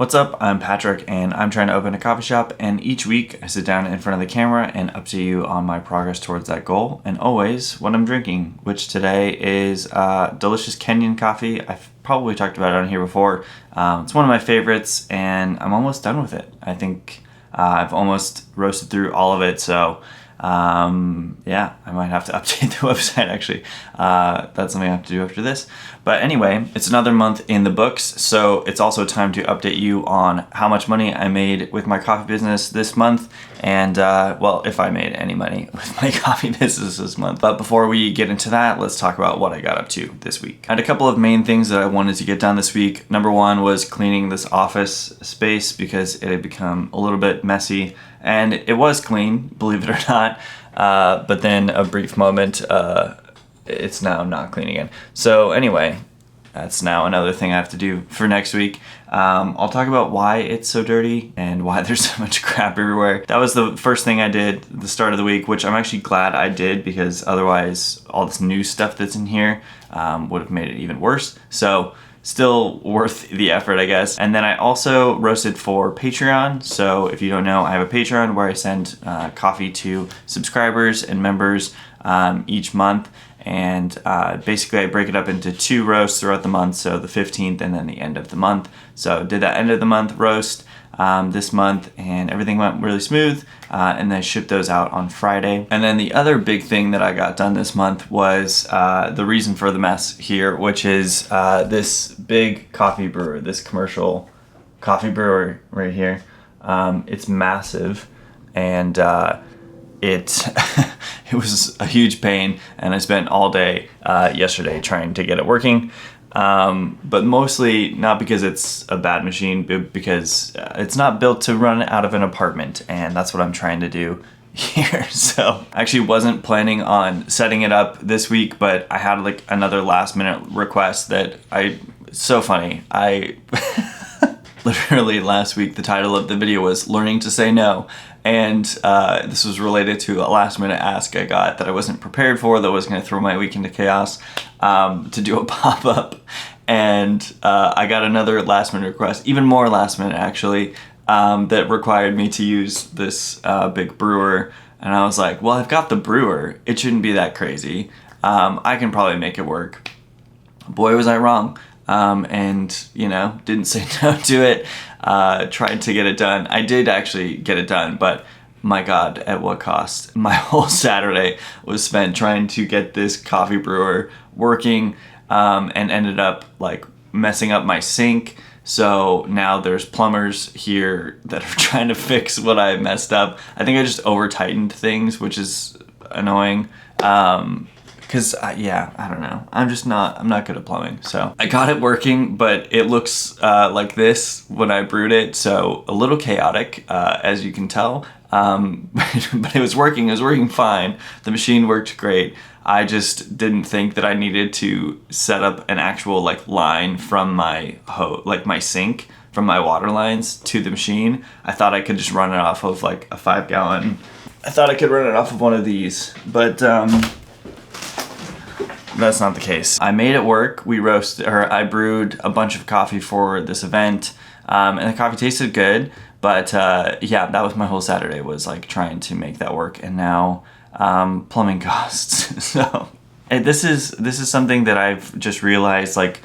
What's up? I'm Patrick and I'm trying to open a coffee shop, and each week I sit down in front of the camera and update you on my progress towards that goal, and always what I'm drinking, which today is delicious Kenyan coffee. I've probably talked about it on here before. It's one of my favorites and I'm almost done with it. I think I've almost roasted through all of it, so yeah, I might have to update the website actually. That's something I have to do after this. But anyway, it's another month in the books, so it's also time to update you on how much money I made with my coffee business this month, and well, if I made any money with my coffee business this month. But before we get into that, let's talk about what I got up to this week. I had a couple of main things that I wanted to get done this week. Number one was cleaning this office space because it had become a little bit messy, and it was clean, believe it or not, but then a brief moment, it's now not clean again. So anyway, that's now another thing I have to do for next week. I'll talk about why it's so dirty and why there's so much crap everywhere. That was the first thing I did at the start of the week, which I'm actually glad I did, because otherwise all this new stuff that's in here would have made it even worse. So still worth the effort, I guess. And then I also roasted for Patreon. So if you don't know, I have a Patreon where I send coffee to subscribers and members each month. And basically I break it up into 2 roasts throughout the month, so the 15th and then the end of the month. So did that end of the month roast this month, and everything went really smooth, and then I shipped those out on Friday. And then the other big thing that I got done this month was the reason for the mess here, which is this big coffee brewer, this commercial coffee brewer right here. It's massive, and it it was a huge pain, and I spent all day yesterday trying to get it working, but mostly not because it's a bad machine, but because it's not built to run out of an apartment, and that's what I'm trying to do here. So I actually wasn't planning on setting it up this week, but I had like another last minute request that so funny. I literally last week the title of the video was Learning to Say No, and this was related to a last minute ask I got that I wasn't prepared for, that was going to throw my week into chaos, to do a pop-up. And I got another last minute request, even more last minute actually, that required me to use this big brewer. And I was like, well, I've got the brewer, it shouldn't be that crazy. I can probably make it work. Boy, was I wrong. And you know, didn't say no to it, tried to get it done. I did actually get it done, but my God, at what cost? My whole Saturday was spent trying to get this coffee brewer working, and ended up like messing up my sink. So now there's plumbers here that are trying to fix what I messed up. I think I just over tightened things, which is annoying. Cause yeah, I don't know. I'm not good at plumbing. So I got it working, but it looks like this when I brewed it. So a little chaotic, as you can tell. But it was working fine. The machine worked great. I just didn't think that I needed to set up an actual like line from my my sink, from my water lines to the machine. I thought I could just run it off of like a 5-gallon. I thought I could run it off of one of these, but that's not the case. I made it work. I brewed a bunch of coffee for this event, and the coffee tasted good, but yeah, that was my whole Saturday, was like trying to make that work, and now plumbing costs. So this is something that I've just realized, like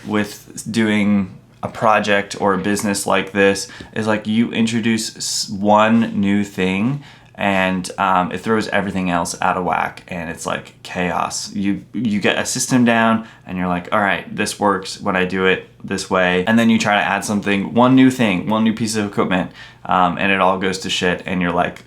with doing a project or a business like this, is like you introduce one new thing, and it throws everything else out of whack, and it's like chaos. You get a system down and you're like, all right, this works when I do it this way, and then you try to add something, one new piece of equipment, and it all goes to shit, and you're like,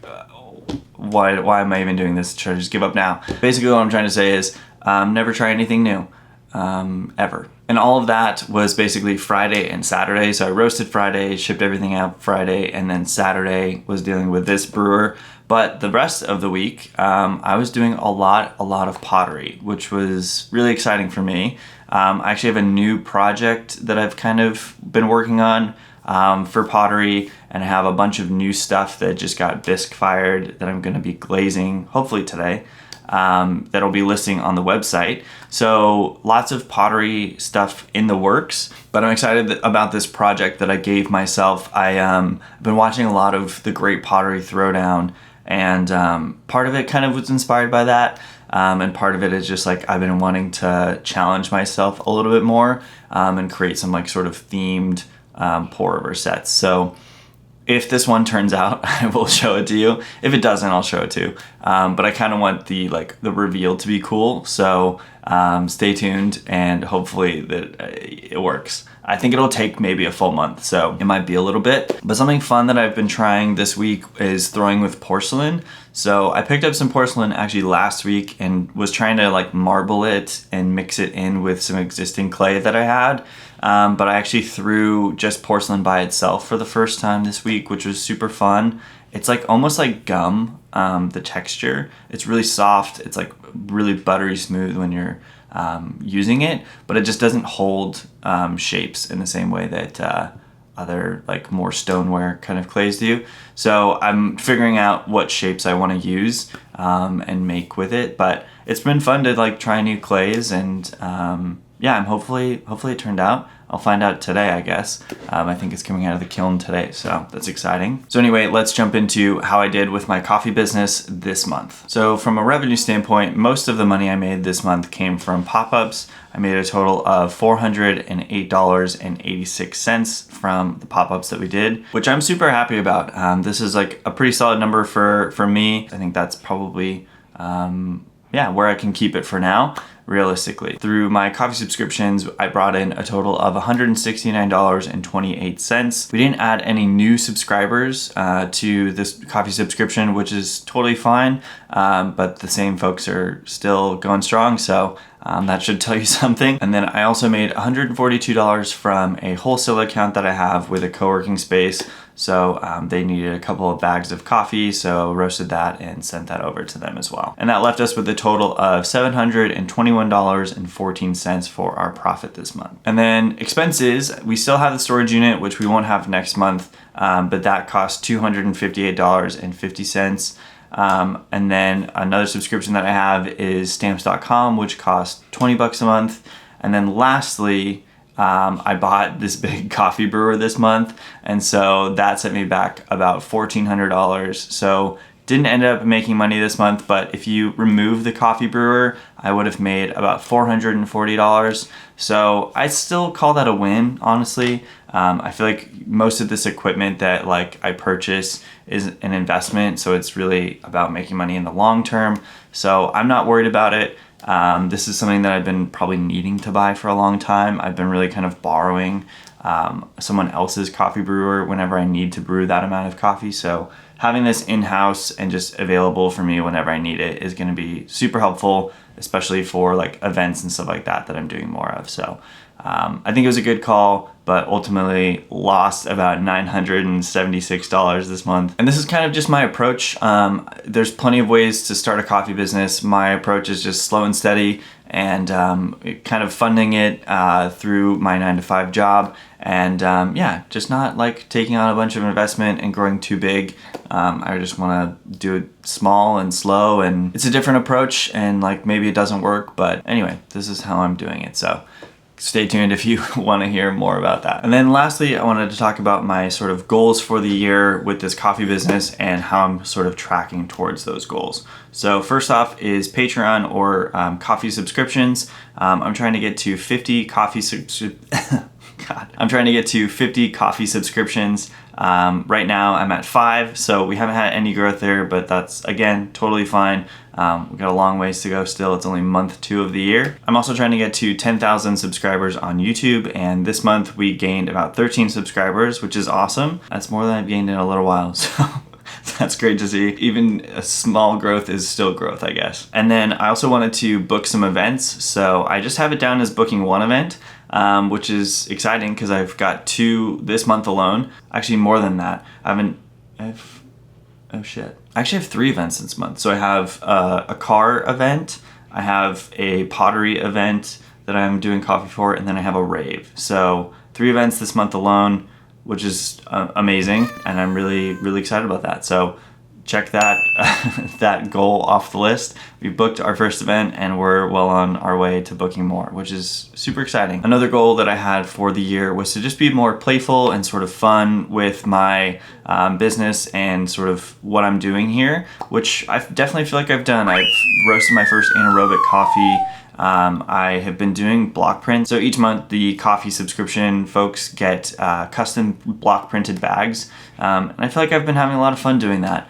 why am I even doing this? Should I just give up now? Basically what I'm trying to say is never try anything new, ever. And all of that was basically Friday and Saturday. So I roasted Friday, shipped everything out Friday, and then Saturday was dealing with this brewer. But the rest of the week, I was doing a lot of pottery, which was really exciting for me. I actually have a new project that I've kind of been working on for pottery, and I have a bunch of new stuff that just got bisque fired that I'm going to be glazing hopefully today. that'll be listing on the website. So lots of pottery stuff in the works, but I'm excited about this project that I gave myself. I've been watching a lot of the Great Pottery Throwdown, and part of it kind of was inspired by that. And part of it is just like I've been wanting to challenge myself a little bit more and create some like sort of themed pour over sets. So if this one turns out, I will show it to you. If it doesn't, I'll show it too. But I kind of want the reveal to be cool. So stay tuned, and hopefully that it works. I think it'll take maybe a full month, so it might be a little bit. But something fun that I've been trying this week is throwing with porcelain. So I picked up some porcelain actually last week and was trying to like marble it and mix it in with some existing clay that I had. But I actually threw just porcelain by itself for the first time this week, which was super fun. It's like almost like gum, the texture. It's really soft. It's like really buttery smooth when you're using it, but it just doesn't hold shapes in the same way that other like more stoneware kind of clays do. So I'm figuring out what shapes I want to use and make with it, but it's been fun to like try new clays, and yeah, I'm hopefully it turned out. I'll find out today, I guess. I think it's coming out of the kiln today, so that's exciting. So anyway, let's jump into how I did with my coffee business this month. So from a revenue standpoint, most of the money I made this month came from pop-ups. I made a total of $408.86 from the pop-ups that we did, which I'm super happy about. This is like a pretty solid number for me. I think that's probably where I can keep it for now, realistically. Through my coffee subscriptions, I brought in a total of $169.28. We didn't add any new subscribers to this coffee subscription, which is totally fine, but the same folks are still going strong, so that should tell you something. And then I also made $142 from a wholesale account that I have with a co-working space. So they needed a couple of bags of coffee, so roasted that and sent that over to them as well. And that left us with a total of $721.14 for our profit this month. And then expenses, we still have the storage unit, which we won't have next month, but that cost $258.50. And then another subscription that I have is stamps.com, which costs $20 a month. And then lastly, I bought this big coffee brewer this month, and so that set me back about $1,400. So didn't end up making money this month, but if you remove the coffee brewer, I would have made about $440. So I still call that a win, honestly. I feel like most of this equipment that like I purchase is an investment, so it's really about making money in the long term. So I'm not worried about it. This is something that I've been probably needing to buy for a long time. I've been really kind of borrowing someone else's coffee brewer whenever I need to brew that amount of coffee. So having this in-house and just available for me whenever I need it is going to be super helpful, especially for like events and stuff like that I'm doing more of. So I think it was a good call, but ultimately lost about $976 this month. And this is kind of just my approach. There's plenty of ways to start a coffee business. My approach is just slow and steady, and kind of funding it through my 9-to-5 job, and just not like taking on a bunch of investment and growing too big. I just want to do it small and slow, and it's a different approach, and like maybe it doesn't work, but anyway, this is how I'm doing it. So stay tuned if you want to hear more about that. And then lastly, I wanted to talk about my sort of goals for the year with this coffee business and how I'm sort of tracking towards those goals. So first off is Patreon or coffee subscriptions. I'm trying to get to 50 coffee I'm trying to get to 50 coffee subscriptions. Right now I'm at 5, so we haven't had any growth there, but that's again totally fine. We've got a long ways to go still. It's only month 2 of the year. I'm also trying to get to 10,000 subscribers on YouTube, and this month we gained about 13 subscribers, which is awesome. That's more than I've gained in a little while, so that's great to see. Even a small growth is still growth, I guess. And then I also wanted to book some events, so I just have it down as booking 1 event. Which is exciting because I've got 2 this month alone. Actually, more than that. I actually have 3 events this month. So I have a car event, I have a pottery event that I'm doing coffee for, and then I have a rave. So 3 events this month alone, which is amazing, and I'm really, really excited about that. So check that that goal off the list. We booked our first event and we're well on our way to booking more, which is super exciting. Another goal that I had for the year was to just be more playful and sort of fun with my business and sort of what I'm doing here, which I definitely feel like I've done. I've roasted my first anaerobic coffee. I have been doing block print. So each month the coffee subscription folks get custom block printed bags. And I feel like I've been having a lot of fun doing that.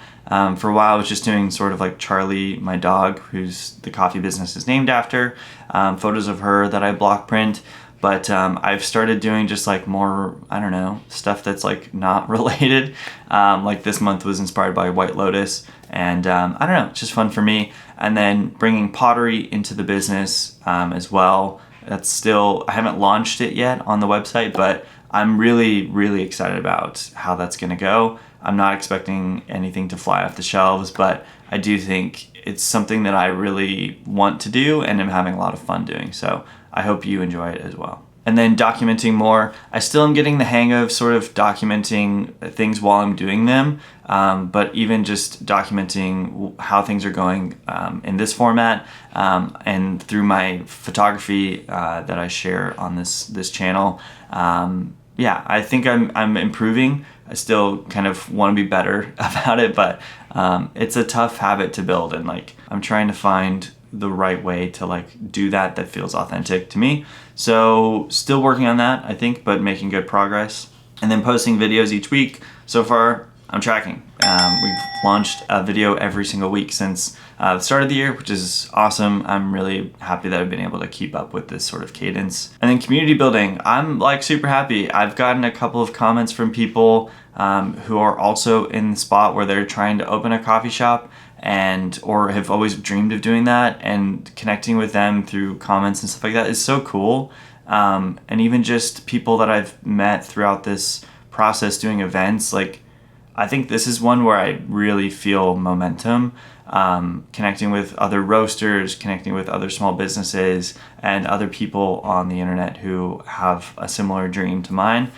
For a while I was just doing sort of like Charlie, my dog, who's the coffee business is named after, photos of her that I block print. But I've started doing just like more, I don't know, stuff that's like not related. Like this month was inspired by White Lotus, and I don't know, it's just fun for me. And then bringing pottery into the business as well. That's still, I haven't launched it yet on the website, but I'm really, really excited about how that's gonna go. I'm not expecting anything to fly off the shelves, but I do think it's something that I really want to do and am having a lot of fun doing. So I hope you enjoy it as well. And then documenting more. I still am getting the hang of sort of documenting things while I'm doing them, but even just documenting how things are going in this format and through my photography that I share on this channel. Yeah, I think I'm improving. I still kind of want to be better about it, but it's a tough habit to build, and like I'm trying to find the right way to like do that feels authentic to me. So still working on that, I think, but making good progress. And then posting videos each week. So far, I'm tracking. We've launched a video every single week since the start of the year, which is awesome. I'm really happy that I've been able to keep up with this sort of cadence. And then community building, I'm like super happy. I've gotten a couple of comments from people who are also in the spot where they're trying to open a coffee shop and or have always dreamed of doing that, and connecting with them through comments and stuff like that is so cool. And even just people that I've met throughout this process doing events, like I think this is one where I really feel momentum, connecting with other roasters, connecting with other small businesses and other people on the internet who have a similar dream to mine.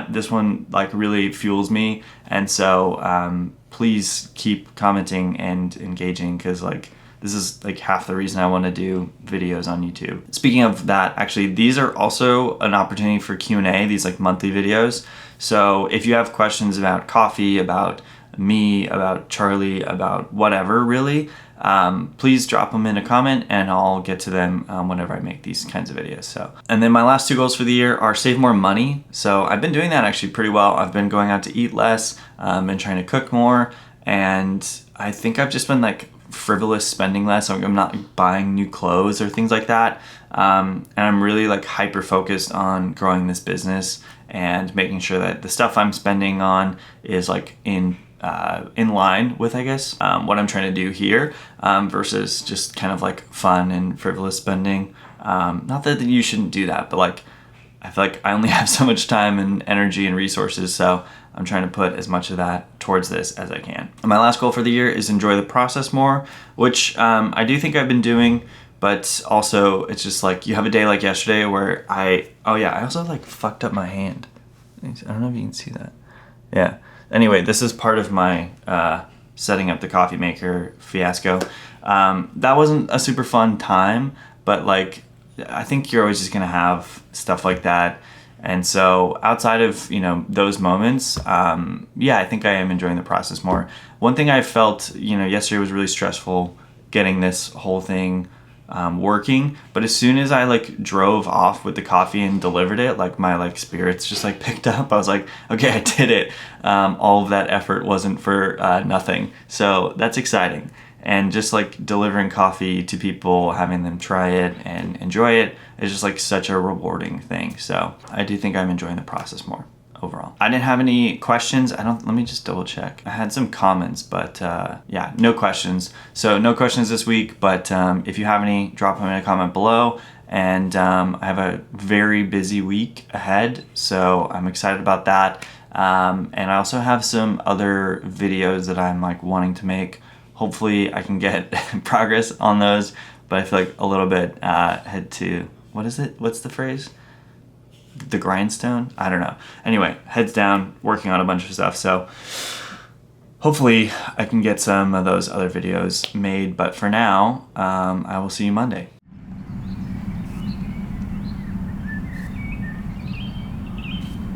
This one like really fuels me. And so please keep commenting and engaging, because like this is like half the reason I want to do videos on YouTube. Speaking of that, actually, these are also an opportunity for Q&A, these like monthly videos. So if you have questions about coffee, about me, about Charlie, about whatever really, please drop them in a comment and I'll get to them whenever I make these kinds of videos. So, and then my last two goals for the year are save more money. So I've been doing that actually pretty well. I've been going out to eat less, been trying to cook more, and I think I've just been like frivolous spending less. I'm not buying new clothes or things like that. And I'm really like hyper focused on growing this business and making sure that the stuff I'm spending on is like in line with, I guess, what I'm trying to do here, versus just kind of like fun and frivolous spending. Not that you shouldn't do that, but like I feel like I only have so much time and energy and resources, so I'm trying to put as much of that towards this as I can. And my last goal for the year is enjoy the process more, which I do think I've been doing, but also it's just like you have a day like yesterday where I also like fucked up my hand. I don't know if you can see that. Yeah. Anyway, this is part of my setting up the coffee maker fiasco. That wasn't a super fun time, but like I think you're always just gonna have stuff like that. And so outside of, those moments, I think I am enjoying the process more. One thing I felt, yesterday was really stressful getting this whole thing working, but as soon as I like drove off with the coffee and delivered it, like my like spirits just like picked up. I was like, okay, I did it. All of that effort wasn't for nothing. So that's exciting. And just like delivering coffee to people, having them try it and enjoy it is just like such a rewarding thing. So I do think I'm enjoying the process more overall. I didn't have any questions. Let me just double check. I had some comments, but no questions. So no questions this week, but if you have any, drop them in a comment below. And I have a very busy week ahead, so I'm excited about that. And I also have some other videos that I'm like wanting to make. Hopefully I can get progress on those, but I feel like a little bit head to, what is it? What's the phrase? The grindstone? I don't know. Anyway, heads down, working on a bunch of stuff. So hopefully I can get some of those other videos made, but for now, I will see you Monday.